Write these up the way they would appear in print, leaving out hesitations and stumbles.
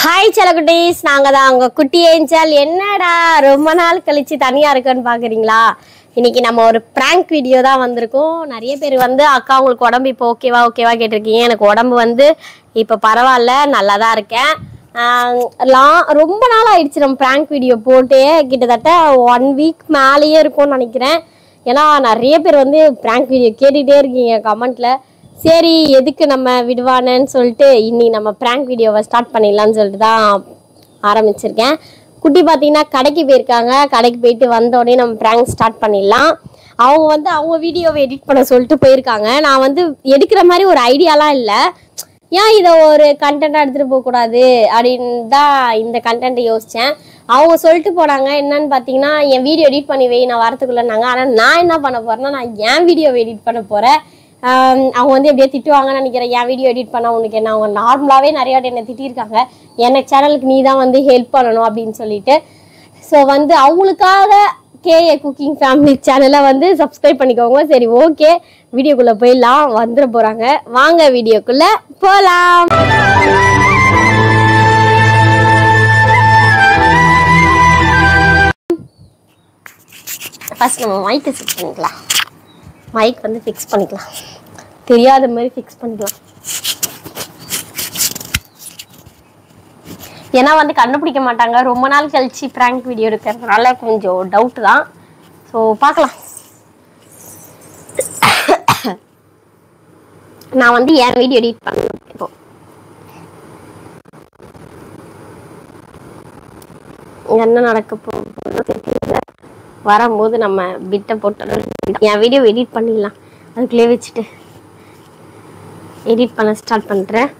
Hi செல்லகுட்டீஸ், நாங்கள் தான் உங்கள் குட்டி ஏஞ்சல். என்னடா ரொம்ப நாள் கழிச்சு தனியாக இருக்குன்னு பார்க்குறீங்களா? இன்னைக்கு நம்ம ஒரு ப்ராங்க் வீடியோ தான் வந்திருக்கோம். நிறைய பேர் அக்கா உங்களுக்கு உடம்பு இப்போ ஓகேவா கேட்டிருக்கீங்க. எனக்கு உடம்பு இப்போ பரவாயில்ல, நல்லா தான் இருக்கேன். ரொம்ப நாள் ஆயிடுச்சு நம்ம ப்ராங்க் வீடியோ போட்டு. கிட்டத்தட்ட 1 வீக் மேலேயே இருக்கும்னு நினைக்கிறேன். ஏன்னா நிறைய பேர் ப்ராங்க் வீடியோ கேட்டுகிட்டே இருக்கீங்க கமெண்ட்டில். சரி, எதுக்கு நம்ம விடுவானேன்னு சொல்லிட்டு இன்னைக்கு நம்ம ப்ராங்க் வீடியோவை ஸ்டார்ட் பண்ணிடலான்னு சொல்லிட்டு தான் ஆரம்பிச்சிருக்கேன். குட்டி பார்த்தீங்கன்னா கடைக்கு போயிருக்காங்க. கடைக்கு போயிட்டு வந்தோடனே நம்ம ப்ராங்க் ஸ்டார்ட் பண்ணிடலாம். அவங்க அவங்க வீடியோவை எடிட் பண்ண சொல்லிட்டு போயிருக்காங்க. நான் எடுக்கிற மாதிரி ஒரு ஐடியாலாம் இல்லை. ஏன் இதை ஒரு கண்டென்ட்டாக எடுத்துகிட்டு போகக்கூடாது அப்படின்னு தான் இந்த கண்டென்ட்டை யோசித்தேன். அவங்க சொல்லிட்டு போனாங்க என்னன்னு பார்த்தீங்கன்னா, என் வீடியோ எடிட் பண்ணி வை, நான் வரத்துக்குள்ளேனாங்க. ஆனால் நான் என்ன பண்ண போகிறேன்னா, நான் என் வீடியோவை எடிட் பண்ண போகிறேன். அவங்க எப்படியோ திட்டுவாங்கன்னு நினைக்கிறேன். என் வீடியோ எடிட் பண்ண உனக்கு என்ன, அவங்க நார்மலாகவே நிறையா என்னை திட்டிருக்காங்க. எனக்கு சேனலுக்கு நீ தான் ஹெல்ப் பண்ணணும் அப்படின்னு சொல்லிட்டு. ஸோ அவங்களுக்காக கேஏ குக்கிங் ஃபேமிலி சேனலை சப்ஸ்கிரைப் பண்ணிக்கோங்க. சரி, ஓகே, வீடியோக்குள்ளே போயிடலாம். வந்துட போகிறாங்க, வாங்க வீடியோக்குள்ளே போகலாம். ஃபர்ஸ்ட் நம்ம மைக்கை ஃபிக்ஸ் பண்ணிக்கலாம். மைக் ஃபிக்ஸ் பண்ணிக்கலாம், தெரியாத மாதிரி ஃபிக்ஸ் பண்ணிக்கலாம். ஏன்னா கண்டுபிடிக்க மாட்டாங்க. ரொம்ப நாள் கழிச்சு ப்ராங்க் வீடியோ எடுக்கிறதுனால கொஞ்சம் டவுட் தான். ஸோ பார்க்கலாம். நான் என் வீடியோ எடிட் பண்ணணும். இப்போ என்ன நடக்க போகுது தெரியல. வரும்போது நம்ம பிட்டை போட்டு என் வீடியோ எடிட் பண்ணிடலாம். அதுக்குள்ளே வச்சுட்டு எடிட் பண்ண ஸ்டார்ட் பண்ணுறேன்.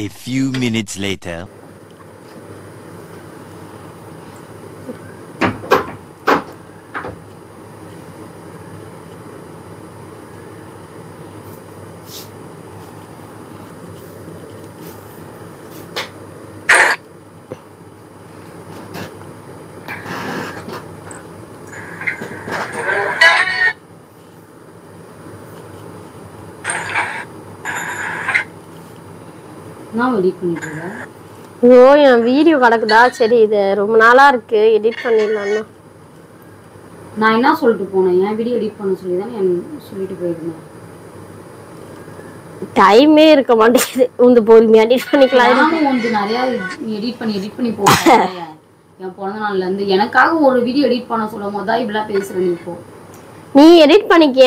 A few minutes later. ஐயோ, என் வீடியோ கிடக்குதா? சரி, இது ரொம்ப நாளா இருக்கு, எடிட் பண்ணிடலாம்னா. நான் என்ன சொல்லிட்டு போனேன், என் வீடியோ எடிட் பண்ண சொல்லி தானே சொல்லிட்டு போயிருந்தேன். டைமே இருக்க மாட்டேங்குது. பொறுமையா எடிட் பண்ணிக்கலாம். நிறைய எடிட் பண்ணி போட்டேன். என் பிறந்த நாள்ல இருந்து எனக்காக ஒரு வீடியோ எடிட் பண்ண சொல்லும் போது தான் இப்படிலாம் பேசுறேன். இப்போ நீ எடிட் பண்ணிக்க,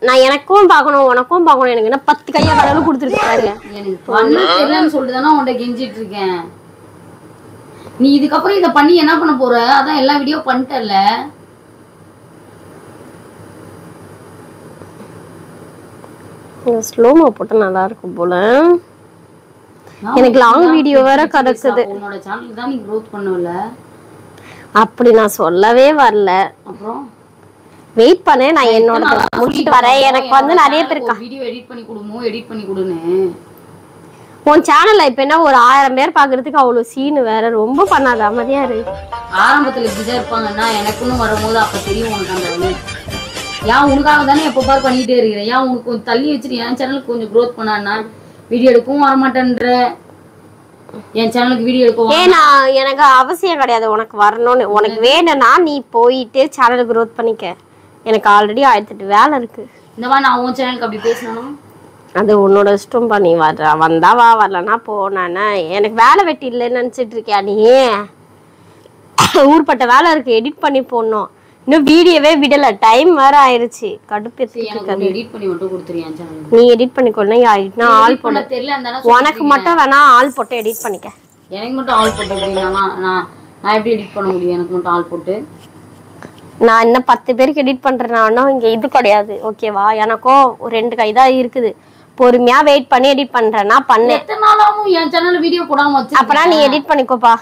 நான் எனக்கும் பார்க்கணும் உனக்கும் பார்க்கணும். எனக்கு என்ன 10 கையா கடவுள் கொடுத்துருக்காரு. எனக்கு பண்ண தெரியலன்னு சொல்லிட்டு தானே உன்கிட்ட கெஞ்சிட்டு இருக்கேன். நீ இதுக்கப்புறம் இதை பண்ணி என்ன பண்ண போற? அதான் எல்லா வீடியோ பண்ணிட்டல. ஸ்லோமோ போட்டா நல்லா இருக்கும் போல. எனக்கு லாங் வீடியோ வேற கிடக்குது. உன்னோட சேனலுக்கு தான் நீ growth பண்ணல. அப்படி நான் சொல்லவே வரல. அப்புறம் வெயிட் பண்ணு, நான் என்னோட முடிச்சிட்டு வரேன். எனக்கு நிறைய பேர் வீடியோ எடிட் பண்ணி கொடுன்னு. உன் சேனல்ல இப்ப என்ன ஒரு 1000 பேர் பாக்குறதுக்கு அவ்வளவு சீனு வேற. ரொம்ப பண்ணாத, அமைதியா இரு. ஆரம்பத்துல இப்படிதான் இருப்பாங்கன்னா எனக்குன்னு வரும்போது அப்ப தெரியும் உனக்கு அந்த வழி. ஏன் உனக்காக தானே எப்ப பாரு பண்ணிட்டே இருக்கிறேன். ஏன் உனக்கு கொஞ்சம் தள்ளி வச்சுட்டு என் சேனலுக்கு கொஞ்சம் growth பண்ணான்னா வீடியோ எடுக்கவும் வரமாட்டேன்ற. என் சேனலுக்கு வீடியோ எடுக்கவும் ஏன்னா எனக்கு அவசியம் கிடையாது உனக்கு வரணும்னு. உனக்கு வேணும்னா நீ போயிட்டு சேனல் growth பண்ணிக்க. எனக்கு ஆல்ரெடி 1008 வேலை இருக்கு. இந்த மாதிரி நான் உன் சேனலுக்கு அப்படி பேசணும். அது உன்னோட இஷ்டம் பண்ணி வந்தா வா, வரலன்னா போனா. எனக்கு வேலை வெட்டி இல்லைன்னு நினைச்சிட்டு இருக்கியா நீ? ஊர்பட்ட வேலை இருக்கு, எடிட் பண்ணி போடணும். இன்னும் வீடியோவே விடல, டைம் வேற ஆயிருச்சு. கடுப்பு எடிட் பண்ணி மட்டும் கொடுத்துறியா சேனல்? நீ எடிட் பண்ணிக்கொள்ளனா ஆள் போட தெரியல. உனக்கு மட்டும் வேணா ஆள் போட்டு எடிட் பண்ணிக்க. எனக்கு மட்டும் ஆள் போட்டு அப்படின்னா நான் எப்படி எடிட் பண்ண முடியும்? எனக்கு மட்டும் ஆள் போட்டு நான் இன்னும் 10 பேருக்கு எடிட் பண்றேன்னா இங்க இது கிடையாது, ஓகேவா? எனக்கும் 2 கை தான் இருக்குது. பொறுமையா வெயிட் பண்ணி எடிட் பண்றேன்னா பண்ணு. எத்தனை நாளாவும் என் சேனல்ல வீடியோ போடாம வச்சு அப்பனா நீ எடிட் பண்ணிக்கோப்பா.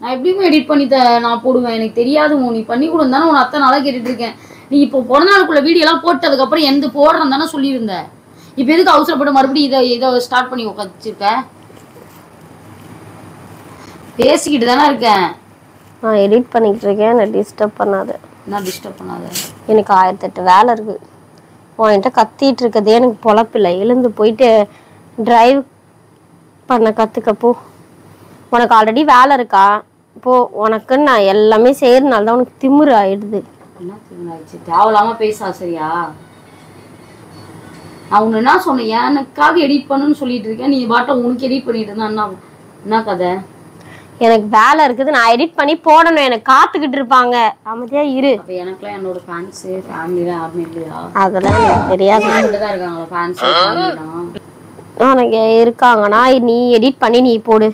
நான் எப்படியும் எடிட் பண்ணி நான் போடுவேன். எனக்கு தெரியாது, நீ பண்ணி கொடுன்னு தானே உன் அத்தை நாளாக கேட்டுட்டு இருக்கேன். நீ இப்போ பிறந்த நாளுக்குள்ள வீடியோ எல்லாம் போட்டதுக்கு அப்புறம் எந்த போடுறேன்னு தானே சொல்லியிருந்த. இப்போ எதுக்கு அவசரப்பட்டு மறுபடியும் இதை ஸ்டார்ட் பண்ணி உட்காந்துருக்க? பேசிக்கிட்டு தானே இருக்கேன். நான் எடிட் பண்ணிக்கிட்டு இருக்கேன், என்ன டிஸ்டர்ப் பண்ணாத. நான் டிஸ்டர்ப் பண்ணாத. எனக்கு 1008 வேலை இருக்கு. உன்கிட்ட கத்திட்டு இருக்கதே எனக்கு பொழப்பில்லை. எழுந்து போயிட்டு டிரைவ் பண்ண கத்துக்கப்போ. உனக்கு ஆல்ரெடி வேலை இருக்கா? இப்போ உனக்கு நான் எல்லாமே செய்யறதுனால தான் உனக்கு திமிரு ஆயிடுது. என்ன திமிராச்சு? தேவையில்லாம பேசா சரியா? நான் உன்னை என்ன சொன்னேன், எனக்காக எடிட் பண்ணுன்னு சொல்லிட்டு இருக்கேன், நீ பாட்ட உனக்கு எடிட் பண்ணிட்டு இருந்தா என்ன கதை? எனக்கு வேலை இருக்குது, நான் எடிட் பண்ணி போடணும், எனக்கு காத்துக்கிட்டு இருப்பாங்க. அமைதியா இரு. அப்ப எனக்குலாம் என்னோட ஃபேன்ஸ் ஃபேமிலில யாருமே இல்லையா? அதெல்லாம் எனக்கு தெரியாது. தான் இருக்காங்களா ஃபேன்ஸ் ஃபேமிலிலாம்? உனக்கு இருக்காங்கன்னா நீ எடிட் பண்ணி நீ போடு.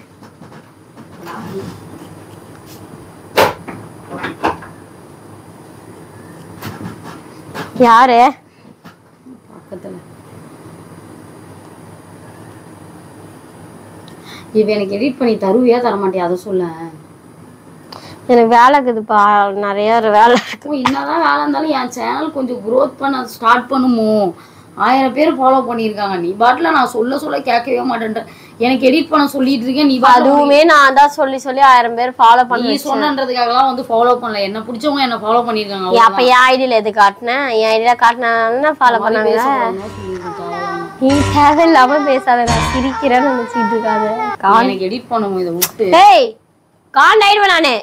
யாரு பக்கத்துல? இவ எனக்கு எடிட் பண்ணி தருவியா தர மாட்டியா அதை சொல்ல. எனக்கு வேலை இருக்குதுப்பா, நிறைய வேலை இருக்கு. என்னதான் வேலை இருந்தாலும் என் சேனல் கொஞ்சம் க்ரோத் பண்ண ஸ்டார்ட் பண்ணுமோ. 1000 பேர் ஃபாலோ பண்ணியிருக்காங்க, நீ பாட்டில நான் சொல்ல சொல்ல கேட்கவே மாட்டேன்ற. எனக்கு எடிட் பண்ண சொல்லிட்டு இருக்கேன், நீ அதுவுமே நான் தான் சொல்லி 1000 பேர் ஃபாலோ பண்ணி. நீ சொன்னன்றதுக்காகலாம் வந்து ஃபாலோ பண்ணல, என்ன பிடிச்சவங்க என்ன ஃபாலோ பண்ணிருக்காங்க. அப்ப என் ஐடியில எது காட்டினேன்? என் ஐடியில காட்டினா ஃபாலோ பண்ணாங்க. நீ தேவையில்லாம பேசாத, நான் சிரிக்கிறேன்னு நினைச்சிட்டு இருக்காது. எனக்கு எடிட் பண்ணுவோம் இதை விட்டு. டேய் காண்ட் ஆயிடுவேன் நானு,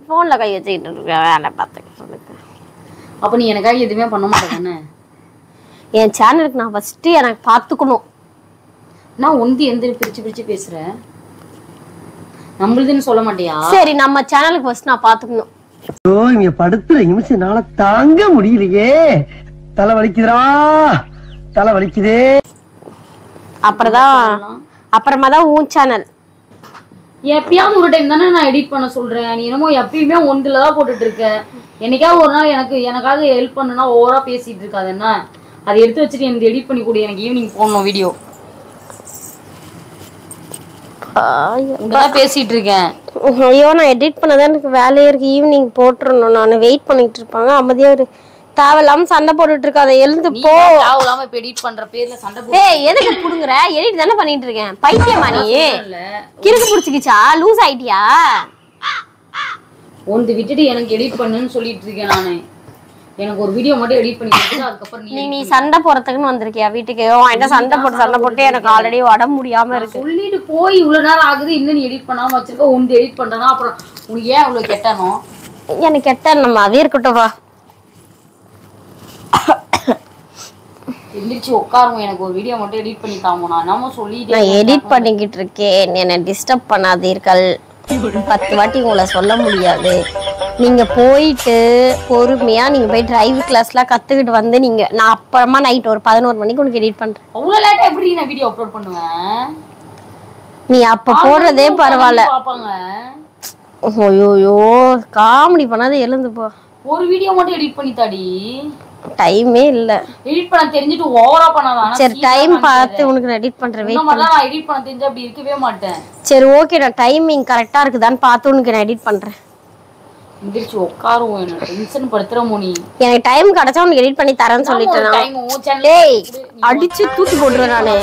போன்ல கை வச்சுக்கிட்டு இருக்கேன், வேலை பார்த்துக்க சொல்லுங்க. அப்ப நீ எனக்காக எதுவுமே பண்ண மாட்டேங்க. என் சேனலுக்கு நான் ஃபர்ஸ்ட் எனக்கு பார்த்துக்கணும். நான் ஒந்தி எந்த பிரிச்சு பிரிச்சு பேசுறேன், நம்மளுதுன்னு சொல்ல மாட்டியா? சரி நம்ம சேனலுக்கு ஃபர்ஸ்ட் நான் பார்த்துக்கணும். ஐயோ இங்க படுத்துற நிமிஷம்னால தாங்க முடியலையே, தலை வலிக்குதுடா, தலை வலிக்குதே. அப்புறமா தான் உன் சேனல். எப்பயாவது ஒரு டைம் தானே நான் எடிட் பண்ண சொல்றேன், நீ என்னமோ எப்பயுமே ஒன்றுல தான் போட்டுட்டு இருக்க. என்னைக்காவது ஒரு நாள் எனக்காக ஹெல்ப் பண்ணுனா ஓவரா பேசிட்டு இருக்காது. என்ன அதை எடுத்து வச்சுட்டு எனக்கு எடிட் பண்ணி கொடு, எனக்கு ஈவினிங் போடணும் வீடியோ. உங்கதான் பேசிட்டு இருக்கேன். ஐயோ நான் எடிட் பண்ணதான் எனக்கு வேலையே இருக்கு, ஈவினிங் போட்டுருணும். நான் வெயிட் பண்ணிட்டு இருப்பாங்க. அமைதியா ஒரு தேவையில்லாம சண்டை போட்டுட்டு இருக்காத, எழுந்து போ. தேவையில்லாம இப்ப எடிட் பண்ற பேர்ல சண்டை போட்டு. ஏய் எதுக்கு புடுங்குற? எடிட் தானே பண்ணிட்டு இருக்கேன். பைத்தியமா நீ? கிறுக்கு புடிச்சுக்கிச்சா? லூஸ் ஆயிட்டியா? ஒன்று விட்டுட்டு எனக்கு எடிட் பண்ணுன்னு சொல்லிட்டு இருக்கேன் நானு. எனக்கு ஒரு வீடியோ மட்டும் எடிட் பண்ணி கொடுத்து அதுக்கப்புறம் நீ சண்டை போறதுக்குன்னு வந்திருக்கியா வீட்டுக்கு? என்கிட்ட சண்டை போட்டு எனக்கு ஆல்ரெடி உடம்பு முடியாம இருக்கு. சொல்லிட்டு போய் இவ்வளவு நேரம் ஆகுது, இன்னும் நீ எடிட் பண்ணாம வச்சிருக்க. ஒன்று எடிட் பண்றனா அப்புறம் உனக்கு ஏன் இவ்வளவு கெட்டணும்? எனக்கு கெட்ட நம்ம அதே இருக்கட்டும் வா. எந்திரிச்சு உட்காருவோம், எனக்கு ஒரு வீடியோ மட்டும் எடிட் பண்ணி தாமோ. நான் என்னமோ சொல்லிட்டு நான் எடிட் பண்ணிக்கிட்டு இருக்கேன், என்னை டிஸ்டர்ப் பண்ணாதீர்கள். 10 வாட்டி உங்களை சொல்ல முடியாது. நீங்க போயிட்டு பொறுமையா நீங்க போய் டிரைவ் கிளாஸ்லாம் கத்துக்கிட்டு வந்து நீங்க நான் அப்புறமா நைட் ஒரு 11 மணிக்கு உனக்கு எடிட் பண்றேன். அவ்வளவு லேட்டா எப்படி நான் வீடியோ அப்லோட் பண்ணுவேன்? நீ அப்ப போடுறதே பரவாயில்ல. பாப்பாங்க. ஓயோயோ காமெடி பண்ணாத, எழுந்து போ. ஒரு வீடியோ மட்டும் எடிட் பண்ணி தாடி. டைமே இல்ல. எடிட் பண்ண தெரிஞ்சிட்டு ஓவரா பண்ணாத. சரி டைம் பார்த்து உனக்கு எடிட் பண்றேன். வெயிட் பண்ணு. நான் எடிட் பண்ண தெரிஞ்சா அப்படி இருக்கவே மாட்டேன். சரி ஓகே, நான் டைமிங் கரெக்டா இருக்குதான்னு பார்த்து உனக்கு நான் எடிட் பண்றேன். எந்திரிச்சு உட்காருவோம், என்ன டென்ஷன் படுத்துற மோனி. எனக்கு டைம் கிடைச்சா உனக்கு எடிட் பண்ணி தரேன்னு சொல்லிட்டேன். டேய் அடிச்சு தூக்கி போடுறேன் நானு.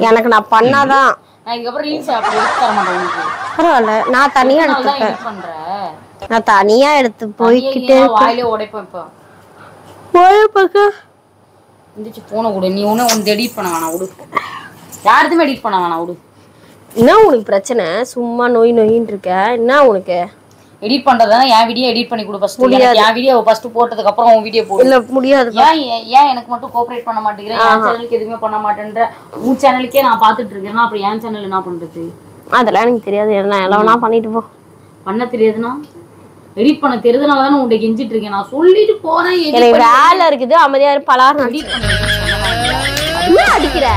எனக்கு நான் பண்ணாதான். நான் இதுக்கப்புறம் ரீல்ஸ் எடுத்து தர மாட்டேன் உனக்கு. பரவாயில்ல, நான் தனியா எடுத்துப்பேன். நான் தனியா எடுத்து போய்கிட்டே வாயிலே உடைப்பேன். இப்ப எந்திரிச்சு போன கூட நீ ஒன்னு எடிட் பண்ண வேணாம் விடு. யாருதுமே எடிட் பண்ண வேணாம் விடு. என்ன உனக்கு பிரச்சனை? சும்மா நோயின்னு இருக்க. என்ன உனக்கு எடிட் பண்றதுனா என் வீடியோ எடிட் பண்ணி கொடு ஃபர்ஸ்ட். என் வீடியோ ஃபர்ஸ்ட் போட்டதுக்கு அப்புறம் உன் வீடியோ போடு. இல்ல முடியாது. ஏன் எனக்கு மட்டும் கோஆபரேட் பண்ண மாட்டேங்கிற? என் சேனலுக்கு எதுவுமே பண்ண மாட்டேன்ற. உன் சேனலுக்கே நான் பாத்துட்டு இருக்கேன்னா அப்புறம் என் சேனல் என்ன பண்றது? அதெல்லாம் எனக்கு தெரியாது. எல்லாம் பண்ணிட்டு போ. பண்ண தெரியாதுன்னா எடிட் பண்ண தெரியுதுனால தானே உன்கிட்ட கெஞ்சிட்டு இருக்கேன். நான் சொல்லிட்டு போறேன், எனக்கு வேலை இருக்குது. அமைதியா இரு. பலார் எடிட் பண்ண என்ன அடிக்கிற?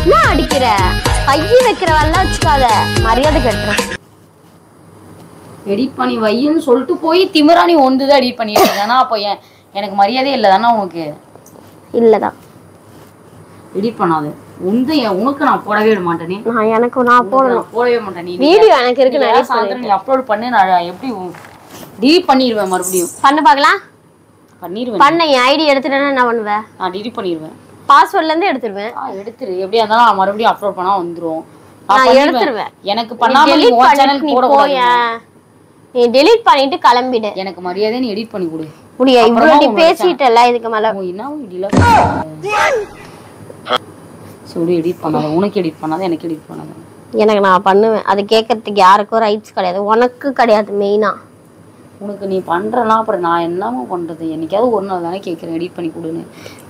என்ன அடிக்கிற? கையை வைக்கிறவெல்லாம் வச்சுக்காத, மரியாதை கட்டுறேன். எடிட் பண்ணி வைன்னு சொல்லிட்டு போய் திமிராணி ஒன்றுதான் எடிட் பண்ணிட்டு இருக்கேன்னா அப்போ எனக்கு மரியாதை இல்லை தானே உனக்கு? இல்லதான். எடிட் பண்ணாது உந்து உனக்கு நான் போடவே விட மாட்டேனே. நான் போடவே மாட்டேன். நீ வீடியோ எனக்கு இருக்கு, நிறைய சாயந்தரம் நீ அப்லோட் பண்ணு. நான் எப்படி டெலீட் பண்ணிடுவேன், மறுபடியும் பண்ண பார்க்கலாம். பண்ணிடுவேன். பண்ண என் ஐடி எடுத்துட்டேன்னா என்ன பண்ணுவேன்? நான் டெலீட் பண்ணிடுவேன். பாஸ்வேர்ட்ல இருந்து எடுத்துருவேன். எடுத்துரு, எப்படியா இருந்தாலும் நான் மறுபடியும் அப்லோட் பண்ணா வந்துரும். நான் எடுத்துருவேன். எனக்கு பண்ணாம நீ உன் சேனலுக்கு போட கூடாது. நீ டெலீட் பண்ணிட்டு கிளம்பிடு. எனக்கு மரியாதை நீ எடிட் பண்ணி கொடு. முடியா? இவ்வளவு நீ பேசிட்டல, இதுக்கு மேல என்ன இப்படில சொல்லி எடிட் பண்ணாத. உனக்கு எடிட் பண்ணாத, எனக்கு எடிட் பண்ணாத. எனக்கு நான் பண்ணுவேன். அது கேட்கறதுக்கு யாருக்கும் ரைட்ஸ் கிடையாது, உனக்கு கிடையாது மெயினா. உனக்கு நீ பண்றனா அப்புறம் நான் என்னமா பண்றது? என்னைக்காவது ஒரு நாள் தானே கேட்கறேன் எடிட் பண்ணி கொடுன்னு.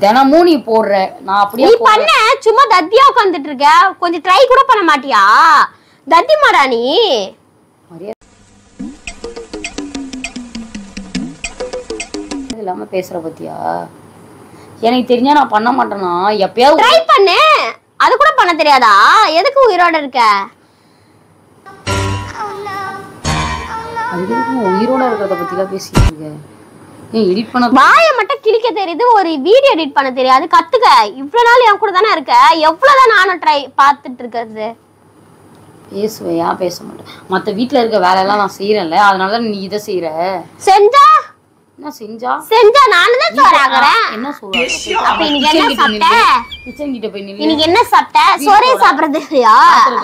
தினமும் நீ போடுற, நான் அப்படியே நீ பண்ண சும்மா தத்தியா உட்காந்துட்டு இருக்க, கொஞ்சம் ட்ரை கூட பண்ண மாட்டியா? தத்தி மாடா நீ. இல்லாம பேசுற பத்தியா? எனக்கு தெரிஞ்சா நான் பண்ண மாட்டேனா? எப்பயாவது ட்ரை பண்ணு. அது கூட பண்ண தெரியாதா? எதுக்கு உயிரோட இருக்க? உயிரோட இருக்கிறத பத்திலாம் பேசிட்டு இருக்க. எடிட் பண்ண வாயை மட்டும் கிழிக்க தெரியுது, ஒரு வீடியோ எடிட் பண்ண தெரியாது. கத்துக்க. இவ்வளவு நாள் என் கூட தானே இருக்க, எவ்வளவுதான் நானும் ட்ரை பார்த்துட்டு இருக்கிறது. பேசுவையா? பேச மாட்டேன். மத்த வீட்டுல இருக்க வேலை எல்லாம் நான் செய்யறேன்ல, அதனாலதான் நீ இதை செய்யற. செஞ்சா என்ன செஞ்சா நானும் தான் சோறாக்குறேன். என்ன சொல்றாங்க? அப்ப இன்னைக்கு என்ன சாப்பிட்ட? கிச்சன் கிட்ட போய் நில்லு. இன்னைக்கு என்ன சாப்பிட்ட? சோறே சாப்பிடுறது இல்லையா?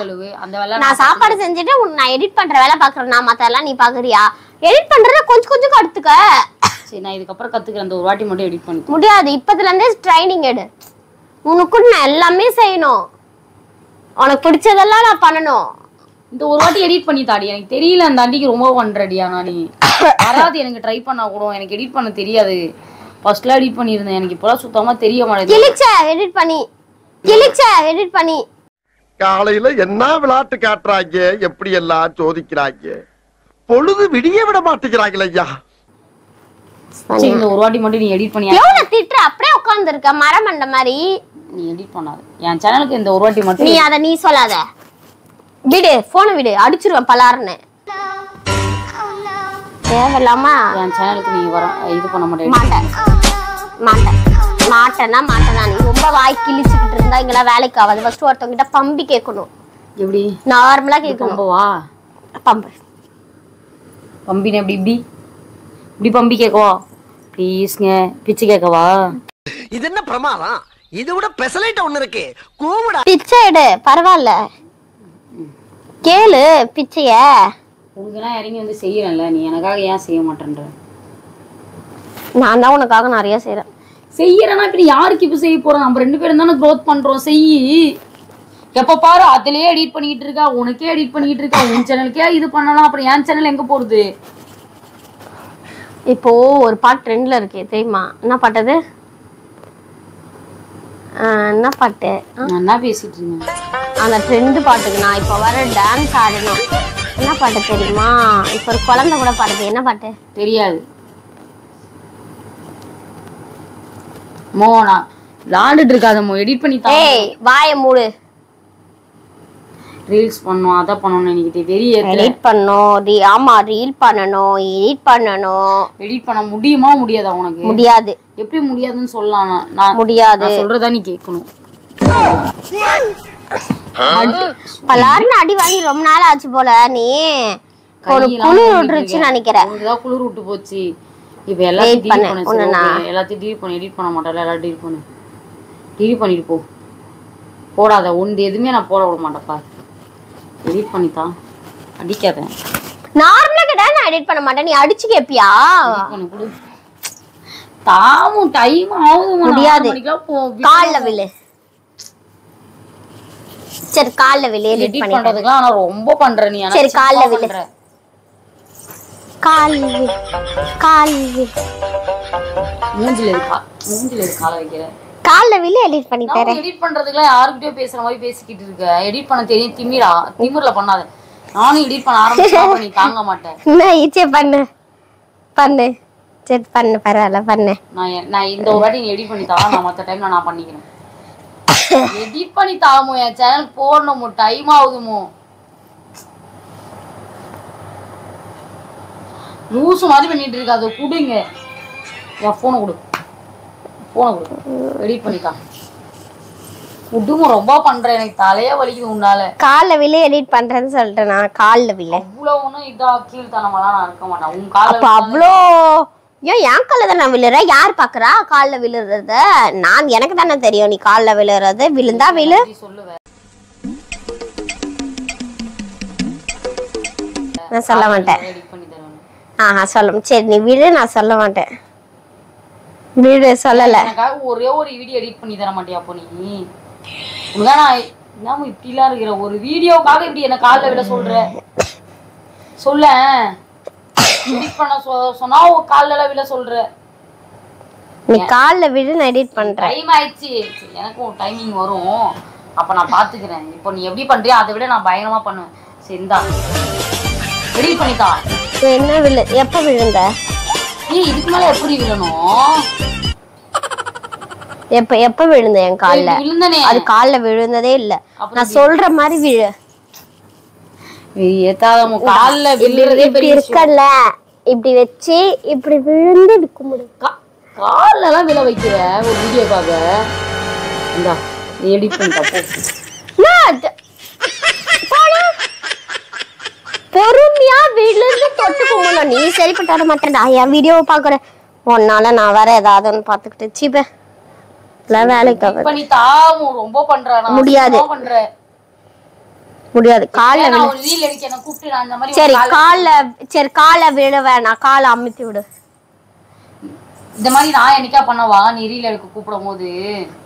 கழுவு அந்த வேலை. நான் சாப்பாடு செஞ்சுட்டு நான் எடிட் பண்ற வேலை பாக்குறேன். நான் மத்தெல்லாம் நீ பாக்குறியா? எடிட் பண்றத கொஞ்சம் கொஞ்சம் கத்துக்க. சரி, நான் இதுக்கப்புறம் கத்துக்கிறேன். அந்த ஒரு வாட்டி மட்டும் எடிட் பண்ணி முடியாது. இப்பத்துல இருந்தே ட்ரைனிங் எடு. உனக்கு நான் எல்லாமே செய்யணும், உனக்கு பிடிச்சதெல்லாம் நான் பண்ணணும். இந்த ஒரு வாட்டி எடிட் பண்ணி தாடி. எனக்கு தெரியல, அந்த அண்டிக்கு ரொம்ப பண்றடியா. நான் நீ யாராவது எனக்கு ட்ரை பண்ணா கூட எனக்கு எடிட் பண்ண தெரியாது. ஃபர்ஸ்ட்ல எடிட் பண்ணியிருந்தேன், எனக்கு இப்போலாம் சுத்தமா தெரிய மாட்டேங்குது. கிழிச்ச எடிட் பண்ணி காலையில என்ன விளையாட்டு காட்டுறாங்க, எப்படி எல்லாம் சோதிக்கிறாங்க, பொழுது விடிய விட மாட்டேங்கிறாங்களே ஐயா. சரி, இந்த ஒரு வாட்டி மட்டும் நீ எடிட் பண்ணி. எவ்வளவு திட்டுற, அப்படியே உட்கார்ந்து இருக்க மரமண்ட மாதிரி. நீ எடிட் பண்ணாத என் சேனலுக்கு. இந்த ஒரு வாட்டி மட்டும் நீ அத நீ சொல்லாத. விடு, போன விடு, அடிச்சிருவேன் பலாருன்னு. தேவையில்லாம என் சேனலுக்கு நீ வர இது பண்ண மாட்டேன்னா நீ ரொம்ப வாய் கிழிச்சுக்கிட்டு இருந்தா இங்கெல்லாம் வேலைக்கு ஆகாது. ஃபர்ஸ்ட் ஒருத்தவங்க கிட்ட பம்பி கேட்கணும். எப்படி? நார்மலா கேட்கணும். பம்பவா? பம்பு பம்பின்னு எப்படி? இப்படி இப்படி பம்பி கேட்கவா? ப்ளீஸ்ங்க, பிச்சு கேட்கவா? இது என்ன பிரமாதம்? இது விட பெசலைட் ஒண்ணு இருக்கு, கூவுடா. பிச்சை எடு, பரவாயில்ல, கேளு பிச்சைய. உனக்கெல்லாம் இறங்கி வந்து செய்யறேன்ல, நீ எனக்காக ஏன் செய்ய மாட்டேன்ற? நான் தான் உனக்காக நிறைய செய்யறேன். செய்யறேன்னா இப்ப யாருக்கு இப்ப செய்ய போறோம்? நம்ம 2 பேரும் தானே க்ரோத் பண்றோம். செய்யி. எப்ப பாரு அதுலயே எடிட் பண்ணிட்டு இருக்கா, உனக்கே எடிட் பண்ணிட்டு இருக்கா. உன் சேனலுக்கே இது பண்ணலாம், அப்புறம் என் சேனல் எங்க போறது? இப்போ ஒரு பாட்டு ட்ரெண்ட்ல இருக்கு தெரியுமா? என்ன பாட்டது? என்ன பாட்டு? நான் என்ன பேசிட்டு இருக்கேன்? அந்த ட்ரெண்ட் பாட்டுக்கு நான் இப்ப வர டான்ஸ் ஆடணும். என்ன பாட்டு தெரியுமா? இப்ப ஒரு குழந்தை கூட பாடுது. என்ன பாட்டு? தெரியாது. மோனா விளாண்டுட்டு இருக்காதமோ, எடிட் பண்ணி தான். ஏய் வாய மூடு. ரீல்ஸ் பண்ணனும், அத பண்ணனும். எனக்கு தெரியும். எடிட் பண்ணனும். ஆமா, ரீல் பண்ணனும், எடிட் பண்ணனும். எடிட் பண்ண முடியுமா முடியாதா உனக்கு? முடியாது. எப்படி முடியாதுன்னு சொல்லலாம்? நான் முடியாது. நான் சொல்றதா நீ கேட்கணும். பலாருன்னு அடி வாங்கி ரொம்ப நாள் ஆச்சு போல. நீ ஒரு குளிர் விட்டுருச்சுன்னு நினைக்கிறேன். உனக்குதான் குளிர் விட்டு போச்சு. இப்ப எல்லாத்தையும் டீல் பண்ணு. எல்லாத்தையும் டீல் பண்ணு. எடிட் பண்ண மாட்டேன், எல்லாரும் டீல் பண்ணு. டீல் பண்ணிட்டு போ. போடாத ஒன்று எதுவுமே நான் போட விட மாட்டேப்பா. எடிட் பண்ணித்தான். அடிக்காத. நார்மலா கேட்டா நான் எடிட் பண்ண மாட்டேன், நீ அடிச்சு கேப்பியா? தாமும் டைம் ஆகுது. முடியாது. கால்ல விழு. சரி கால்ல விழு. எடிட் பண்றதுக்குலாம் ஆனா ரொம்ப பண்ற நீ. சரி கால்ல விழு. கால் மூஞ்சில இருக்கா? மூஞ்சில இருக்க கால வைக்கிற. கால்ல விழு, எடிட் பண்ணி தரேன். எடிட் பண்றதுக்குலாம் யார்கிட்டயோ பேசுற மாதிரி பேசிக்கிட்டு இருக்க. எடிட் பண்ண தெரியும், திமிர்ல பண்ணாத. நானும் எடிட் பண்ண ஆரம்பிச்சா நீ தாங்க மாட்டேன். நான் ஈச்சே பண்ணு. சரி பண்ணு, பரவாயில்ல பண்ணு. நான் இந்த ஒரு வாட்டி நீ எடிட் பண்ணி தா, நான் மத்த டைம்ல நான் பண்ணிக்கிறேன். எடிட் பண்ணி தாமோ, என் சேனலுக்கு போடணுமோ, டைம் ஆகுதுமோ. லூசு மாதிரி பண்ணிட்டு இருக்க. அதை கொடுங்க, என் போனை கொடு. எடிட் பண்ணிக்கா. குடும்பம் ரொம்ப பண்றேன், எனக்கு தலையே வலிக்குது உன்னால. கால்ல விழு எடிட் பண்றேன்னு சொல்லிட்டேன். நான் கால்ல விழு. அவ்வளவு ஒன்றும் இதா கீழ்த்தனமெல்லாம் நான் இருக்க மாட்டேன். உன் கால அப்ப அவ்வளோ என் கால்ல தான் நான் விழுறேன். யார் பாக்குறா கால்ல விழுறத? நான் எனக்கு தானே தெரியும் நீ கால்ல விழுறது. விழுந்தா விழு. சொல்லுவேன். நான் சொல்ல மாட்டேன். சொல்ல. சரி நீ விழு, நான் சொல்ல மாட்டேன். விடு, சொல்லல. எனக்காக ஒரே ஒரு வீடியோ எடிட் பண்ணி தர மாட்டியா? அப்போ நீ உனதான் நான் என்னமோ இப்படிலாம் இருக்கிற ஒரு வீடியோக்காக இப்படி என்ன கால்ல விட சொல்ற சொல்ல எடிட் பண்ண சொன்னா கால்ல விட சொல்ற நீ கால்ல விடு நான் எடிட் பண்றேன் டைம் ஆயிடுச்சு எனக்கும் டைமிங் வரும் அப்ப நான் பாத்துக்கிறேன் இப்போ நீ எப்படி பண்றியோ அதை விட நான் பயங்கரமா பண்ணுவேன் சரி இந்தா எடிட் பண்ணிட்டா என்ன விழு எப்ப விழுந்த இதுக்கு மேல எப்படி விழணும் எப்ப விழுந்த என் கால்ல விழுந்தனே அது கால்ல விழுந்ததே இல்ல நான் சொல்ற மாதிரி விழு கால்ல விழுறதே இப்படி இருக்கல இப்படி வச்சு இப்படி விழுந்து எடுக்க முடியும் கால்ல எல்லாம் விழ வைக்கிற ஒரு வீடியோக்காக இந்தா எடிட் பண்ணிட்டா பொறுமையா விழுந்து தொட்டு கும்பிடணும் நீ சரிப்பட்டு வர மாட்டேன்டா என் வீடியோவை பாக்குறேன் உன்னால நான் வேற ஏதாவது ஒன்று பாத்துக்கிட்டு சீப்ப வேலைக்காக ரொம்ப பண்றேன் முடியாது முடியாது கால்ல சரி கால்ல விழ வேணாம் காலை அமுத்தி விடு இந்த மாதிரி நான் என்னைக்கா பண்ணவா நீ ரீல் எடுக்க கூப்பிடும் போது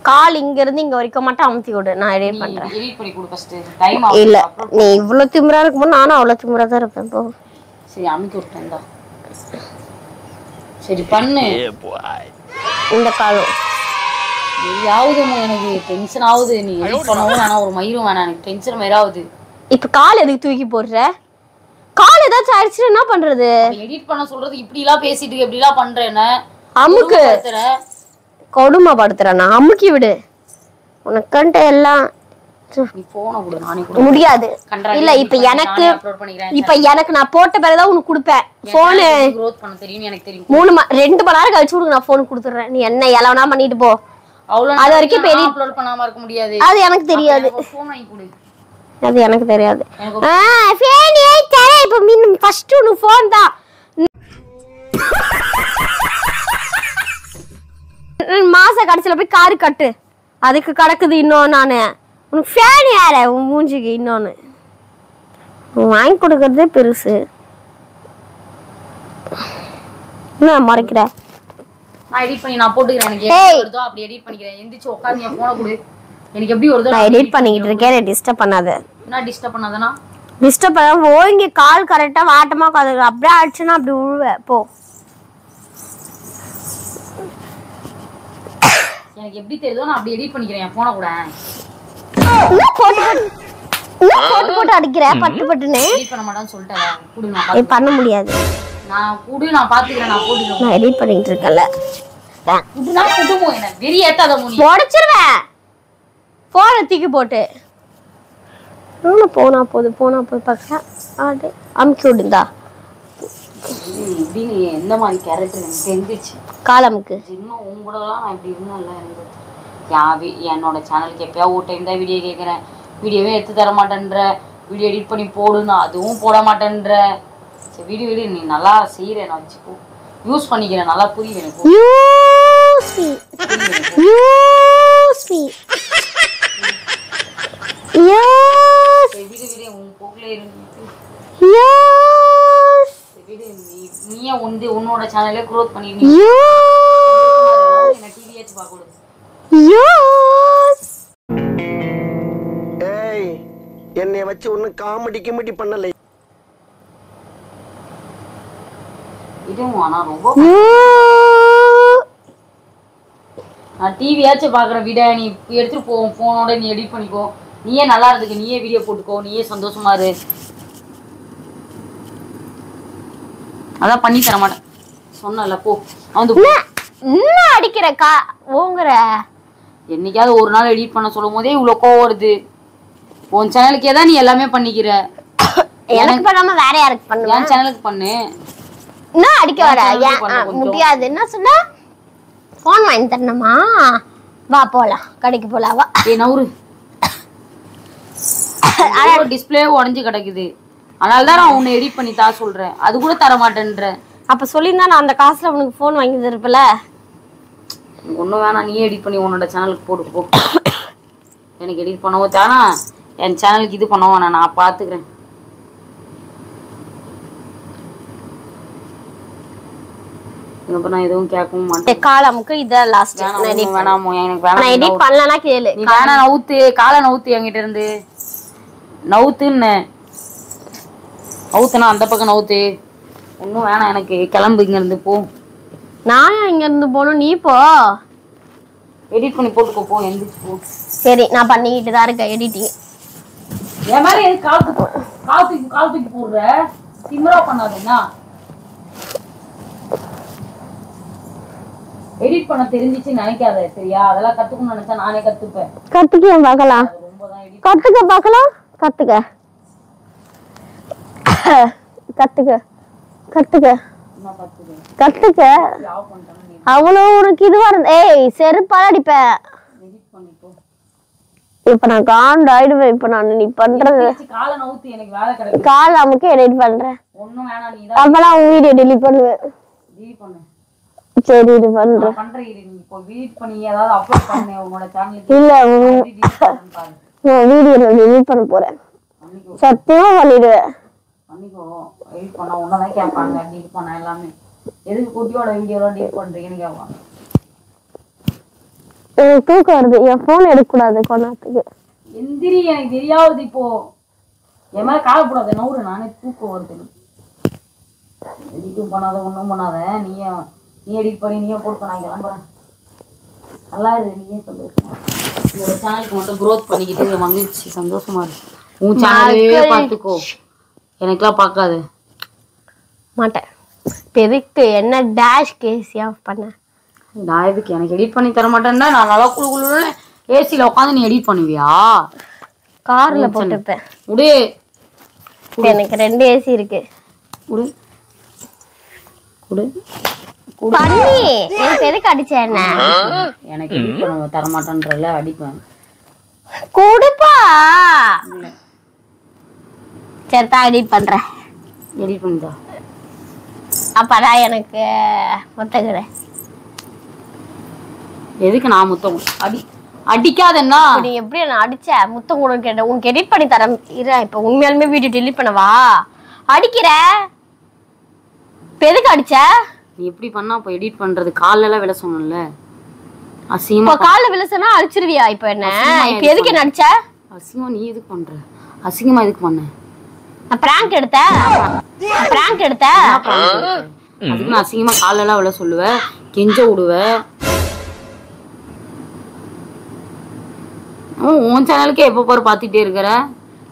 கால் இங்க இருந்து இங்க வரைக்கும் மட்டும் அமுத்தி விடு நான் எடிட் பண்றேன் எடிட் பண்ணி கொடு ஃபர்ஸ்ட் டைம் ஆகும் இல்ல நீ இவ்வளவு திமிரா இருக்கும்போது நானும் அவ்வளவு திமிரா தான் இருப்பேன் போ சரி அமுக்கி விட்டேன்டா சரி பண்ணு இந்த காலம் யாவது எனக்கு டென்ஷன் ஆகுது நீ எடிட் பண்ணவும் வேணாம் ஒரு மயிரும் வேணாம் எனக்கு டென்ஷன் மயிராகுது இப்ப கால் எதுக்கு தூக்கி போடுற கால் ஏதாச்சும் ஆயிடுச்சுன்னா என்ன பண்றது எடிட் பண்ண சொல்றது இப்படி எல்லாம் பேசிட்டு எப்படி எல்லாம் பண்றேன்னு அமுக்கு கொடுமைப்படுத்துறேன் நான் அமுக்கி விடு உனக்கு எல்லாம் நீ போன கொடு நானே முடியாது இல்ல இப்ப எனக்கு நான் போட்ட பிறகுதான் உனக்கு கொடுப்பேன் போனு க்ரோத் பண்ண தெரியும் எனக்கு தெரியும் 2 மணி நேரம் கழிச்சு உனக்கு நான் போன் கொடுத்துறேன் நீ என்ன எலவனா பண்ணிட்டு போ அது வரைக்கும் பெரிய அப்லோட் பண்ணாம இருக்க முடியாது அது எனக்கு தெரியாது போன் வாங்கி கொடு அது எனக்கு தெரியாது ஃபேன் ஏய் இப்ப மீன் ஃபர்ஸ்ட் உனக்கு போன் தான் மாச கடைசியில போய் காரு கட்டு அதுக்கு கிடக்குது இன்னொன்னு நானு உனக்கு ஃபேன் யார உன் மூஞ்சிக்கு இன்னொன்னு வாங்கி கொடுக்கறதே பெருசு என்ன மறைக்கிற நான் எடிட் பண்ணி நான் போட்டுக்கிறேன் எனக்கு எப்படி வருதோ அப்படி எடிட் பண்ணிக்கிறேன் எந்திரிச்சு உட்கார்ந்து என் போனை கொடு எனக்கு எப்படி வருதோ நான் எடிட் பண்ணிக்கிட்டு இருக்கேன் டிஸ்டர்ப் பண்ணாத என்ன டிஸ்டர்ப் பண்ணாதனா டிஸ்டர்ப் பண்ணாம ஓங்கி கால் கரெக்டா வாட்டமா உட்காந்து அப்படியே ஆச்சுன்னா அப்படி உழுவ போ எனக்கு எப்படி தெரியுதோ நான் அப்படி எடிட் பண்ணிக்கிறேன் என் போனை கூட போட்டு அடிக்கிற பட்டு பட்டுன்னு எடிட் பண்ண மாட்டான்னு சொல்லிட்டேன் குடு நான் பண்ண முடியாது நான் குடு நான் பாத்துக்கிறேன் நான் போட்டுக்கிறேன் நான் எடிட் பண்ணிட்டு இருக்கேன்ல குடுனா குடுமோ என்ன வெறி ஏத்தாத மூணி உடைச்சிருவேன் போன தூக்கி போட்டு போனா போய் பார்க்க அமுக்கி விடுந்தா இப்படி நீ எந்த மாதிரி கேரக்டர் எனக்கு தெரிஞ்சிச்சு காலமுக்கு இன்னும் உன் கூடலாம் நான் இப்படி இருந்தேன்ல எனக்கு என்னோட சேனலுக்கு எப்பயாவது ஒரு டைம் தான் வீடியோ கேட்குறேன் வீடியோவே எடுத்து தர மாட்டேன்ற வீடியோ எடிட் பண்ணி போடுன்னா அதுவும் போட மாட்டேன்ற சரி வீடியோ நீ நல்லா செய்கிறேன் நான் வச்சுக்கோ யூஸ் பண்ணிக்கிறேன் நல்லா புரியுது எனக்கு வீடியோ உன் போக்கிலே இருந்து நீயே உன்னோட சேனலே க்ரோத் பண்ணிருக்கீங்க என்ன டிவியாச்சு பார்க்க ஏய் என்னைய வச்சு ஒன்னும் காமெடி கிமெடி பண்ணல இதுவும் ஆனா ரொம்ப நான் டிவியாச்சும் பாக்குறேன் வீடியோ நீ எடுத்துட்டு போவோம் போனோட நீ எடிட் பண்ணிக்கோ நீயே நல்லா இருக்கு நீயே வீடியோ போட்டுக்கோ நீயே சந்தோஷமா இரு அதான் பண்ணி தர மாட்டேன் சொன்னல போ இன்னும் அடிக்கிறக்கா ஓங்குற என்னைக்காவது ஒரு நாள் எடிட் பண்ண சொல்லும் போதே இவ்வளவு கோவம் வருது உன் சேனலுக்கே தான் நீ எல்லாமே பண்ணிக்கிற எனக்கு பண்ணாம வேற யாருக்கு பண்ணுவேன் என் சேனலுக்கு பண்ணு என்ன அடிக்க வர முடியாது என்ன சொன்னா போன் வாங்கி தரணுமா வா போலாம் கடைக்கு போலாம் வா நவுரு டிஸ்பிளே உடஞ்சு கிடக்குது அதனாலதான் நான் உன்னை எடிட் பண்ணி தா சொல்றேன் அது கூட தர மாட்டேன்ற அப்ப சொல்லியிருந்தா நான் அந்த காசுல உனக்கு போன் வாங்கி தருப்பல ஒன்றும் வேணாம் நீயே எடிட் பண்ணி உன்னோட சேனலுக்கு போட்டு போ எனக்கு எடிட் பண்ணவோ தானா என் சேனலுக்கு இது பண்ணவோ நான் பார்த்துக்கிறேன் இதுக்கப்புறம் நான் எதுவும் கேட்கவும் மாட்டேன். காலமுக்கு இதான் லாஸ்ட். வேணாமோ எனக்கு நான் வேணாம். எடிட் பண்ணலனா கேளு. நீ வேணா நவுத்து காலை நவுத்து என்கிட்ட இருந்து நவுத்துன்னு நவுத்துனா அந்த பக்கம் நவுத்து. ஒன்றும் வேணாம் எனக்கு, கிளம்பு இங்க இருந்து போ. நான் இங்க இருந்து போகணும், நீ போ. எடிட் பண்ணி போட்டுக்கோ, போ எந்திரிச்சு போ. சரி நான் பண்ணிக்கிட்டு தான் இருக்கேன் எடிட்டிங். என் மேல எதுக்கு கால் தூக்கி போடுற? திமிரா பண்ணாதுன்னா எடிட் பண்ண தெரிஞ்சிச்சு நினைக்காத சரியா? அதெல்லாம் கத்துக்கணும்னு நினைச்சா நானே கத்துப்பேன். கத்துக்க பார்க்கலாம். கத்துக்க பார்க்கலாம். கத்துக்க கத்துக்க கத்துக்க கத்துக்க. அவ்வளோ உனக்கு இதுவா இருந்த செருப்பால அடிப்பேன். இப்ப நான் காண்ட் ஆயிடுவேன். இப்ப நான் நீ பண்றது கால அமுக்கு எடிட் பண்றேன். அப்பெல்லாம் உன் வீடியோ டெலிட் பண்ணுவேன். சரி இது பண்றேன். இல்ல வீடியோ நான் டெலிட் பண்ண போறேன். சத்தியமா பண்ணிடுவேன். எனக்கு தூக்கம் வருது. என் போன் எடுக்க கூடாது கொண்டாத்துக்கு. எந்திரி, எனக்கு தெரியாது. இப்போ என் மேல காலப்படாத நவுறு. நானே தூக்கம் வருது. எடிட்டும் பண்ணாத ஒன்றும் பண்ணாத. நீ எடிட் பண்ணி நீயே போட்டு நான் கிளம்புறேன். நல்லா இருக்கு. நீயே சந்தோஷமா உங்களோட சேனலுக்கு மட்டும் க்ரோத் பண்ணிக்கிட்டு மகிழ்ச்சி சந்தோஷமா இருக்கு. உன் சேனலே பார்த்துக்கோ, எனக்குலாம் பார்க்காது மாட்டேன். எதுக்கு என்ன டேஷ் கேசியா பண்ண? நான் எதுக்கு? எனக்கு எடிட் பண்ணி தர மாட்டேன்னா நான் நல்லா குழு ஏசியில் உட்காந்து நீ எடிட் பண்ணுவியா? கார்ல போட்டுப்பேன். உடு, எனக்கு 2 ஏசி இருக்கு. உடு உடு பண்ணி எனக்கு எதுக்கு அடிச்ச? என்ன எனக்கு எடிட் பண்ண தர மாட்டேன்றல அடிப்பேன். கொடுப்பா. சரி தான் எடிட் பண்றேன். எடிட் பண்ணிதா. அப்பதான் எனக்கு முத்தகிற. எதுக்கு நான் முத்தம் அடிக்காதன்னா? நீ எப்படி நான் அடிச்ச முத்தம் கூட கேட்ட? உனக்கு எடிட் பண்ணி தரேன். இப்ப உண்மையாலுமே வீடியோ டெலிட் பண்ணவா? அடிக்கிற எதுக்கு அடிச்ச? நீ எப்படி பண்ணா இப்ப எடிட் பண்றது? கால்ல எல்லாம் விழ சொன்னல அசிங்கமா. கால்ல விழசனா அடிச்சிருவியா? இப்ப என்ன இப்ப எதுக்கு என்ன அடிச்ச? அசிங்கமா நீ எதுக்கு பண்ற? அசிங்கமா எதுக்கு பண்ண? நான் பிராங்க் எடுத்தேன். அதுக்கு நான் அசிங்கமா கால்ல எல்லாம் விழ சொல்லுவேன், கெஞ்ச விடுவேன். உன் சேனலுக்கே எப்ப பாரு பாத்துட்டே இருக்கிற.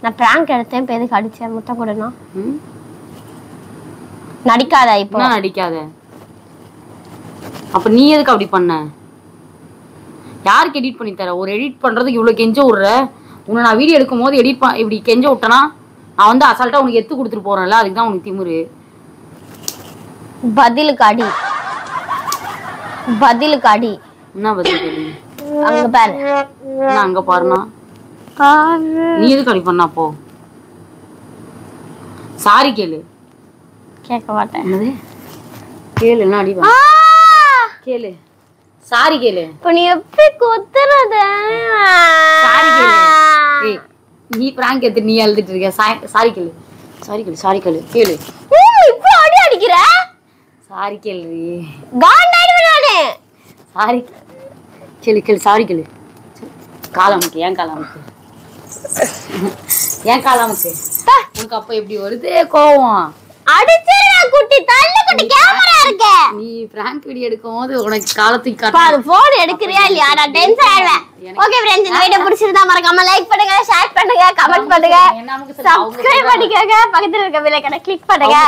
நான் பிராங்க் எடுத்தேன். இப்ப எதுக்கு அடிச்சேன்? முத்தம் கூடனா? நடிக்காத. இப்போ நடிக்காத. அப்ப நீ எதுக்கு அப்படி பண்ண? யாருக்கு எடிட் பண்ணி தர? ஒரு எடிட் பண்றதுக்கு இவ்வளவு கெஞ்ச விடுற. உன்னை நான் வீடியோ எடுக்கும் போது எடிட் இப்படி கெஞ்ச விட்டனா நான் வந்து அசால்ட்டா உனக்கு எடுத்து கொடுத்துட்டு போறேன்ல, அதுக்குதான் உனக்கு திமிரு. பதிலுக்கு அடி. என்ன பதில் கேளு? அங்க பாரு. என்ன அங்க பாருனா? நீ எதுக்கு அப்படி பண்ண? அப்போ சாரி கேளு. கேட்க மாட்டேன். என்னது கேளு? என்ன அடி கேளு. சாரி கேளு. இப்ப நீ எப்படி கொத்துறது? சாரி கேளு. ஏய் நீ பிராங்க் எடுத்து நீ அழுதுட்டு இருக்க. சாரி கேளு. கேளு. இப்ப அடி அடிக்கிற? சாரி கேளு. காண்டாயிடுவேன் நானு. சாரி கேளு. சாரி கேளு. காலமுக்கு ஏன் காலமுக்கு உனக்கு அப்ப எப்படி வருது கோவம்? அடிச்சேனா குட்டி தள்ளு குட்டி கேமரா இருக்கு. நீ பிராங்க் வீடியோ எடுக்கும்போது உனக்கு காலத்துக்கு காட்டு. பாரு போன் எடுக்கறியா இல்லையா? நான் டென்ஷன் ஆயிடுவேன். ஓகே फ्रेंड्स, இந்த வீடியோ பிடிச்சிருந்தா மறக்காம லைக் பண்ணுங்க, ஷேர் பண்ணுங்க, கமெண்ட் பண்ணுங்க, சப்ஸ்கிரைப் பண்ணிக்கங்க, பக்கத்துல இருக்க பெல் ஐகானை கிளிக் பண்ணுங்க.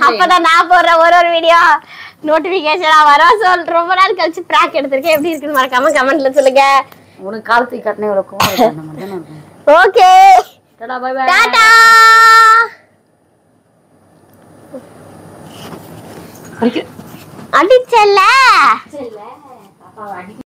அப்பதான் நான் போடுற ஒரு வீடியோ நோட்டிபிகேஷனா வரும். ரொம்ப நாள் கழிச்சு பிராங்க் எடுத்திருக்கேன். எப்படி இருக்குன்னு மறக்காம கமெண்ட்ல சொல்லுங்க. உனக்கு காலத்துக்கு காட்டுனே இவ்வளவு கோவம். Okay tata bye bye. Tata. அடிச்சல்ல.